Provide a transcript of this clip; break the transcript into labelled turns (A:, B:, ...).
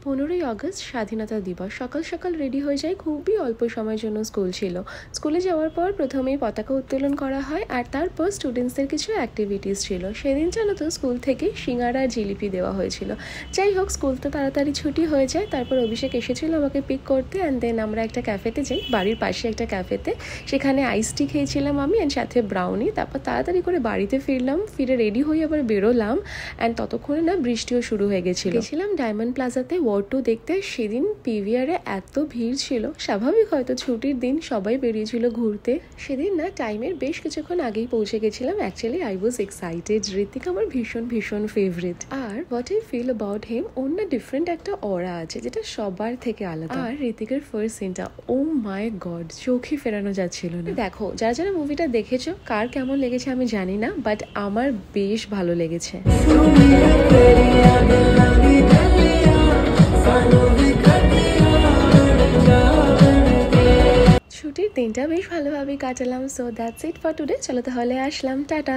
A: 15ই August স্বাধীনতা দিবস। সকাল সকাল রেডি হয়ে যাই, খুবই অল্প সময়ের জন্য স্কুল ছিল। স্কুলে যাওয়ার পর প্রথমেই পতাকা উত্তোলন করা হয়, আর তারপর স্টুডেন্টসদের কিছু অ্যাক্টিভিটিস ছিল। সেদিন জানো তো স্কুল থেকে সিঙ্গারা আর জিলিপি দেওয়া হয়েছিল। যাই হোক, স্কুল তো তাড়াতাড়ি ছুটি হয়ে যায়। তারপর অভিষেক এসেছিল আমাকে পিক করতে, অ্যান্ড দেন আমরা একটা ক্যাফেতে যাই, বাড়ির পাশে একটা ক্যাফেতে। সেখানে আইস টি খেয়েছিলাম আমি, অ্যান্ড সাথে ব্রাউনি। তারপর তাড়াতাড়ি করে বাড়িতে ফিরলাম, ফিরে রেডি হয়ে আবার বেরোলাম। অ্যান্ড ততক্ষণে না বৃষ্টিও শুরু হয়ে গেছিলাম ডায়মন্ড প্লাজাতে ওয়ার 2 দেখতে। সেদিন পিভিআরে এত ভিড় ছিল, স্বাভাবিক হয়তো ছুটির দিন, সবাই বেরিয়েছিল ঘুরতে। সেদিন না টাইমের বেশ কিছুক্ষণ আগেই পৌঁছে গেছিলাম। Actually I was excited. Hrithik আমার ভীষণ ভীষণ ফেভারিট। আর what I feel about him, ওর না ডিফারেন্ট একটা অরা আছে যেটা সবার থেকে আলাদা। আর ঋতিকের ফার্স্ট সিনটা, ও মাই গড, চোখই ফেরানো যাচ্ছিল না। দেখো, যারা যারা মুভিটা দেখেছো, কার কেমন লেগেছে আমি জানি না, বাট আমার বেশ ভালো লেগেছে। ছুটির দিনটা বেশ ভালোভাবে কাটালাম। So that's it for today. চলো তাহলে আসলাম, টাটা।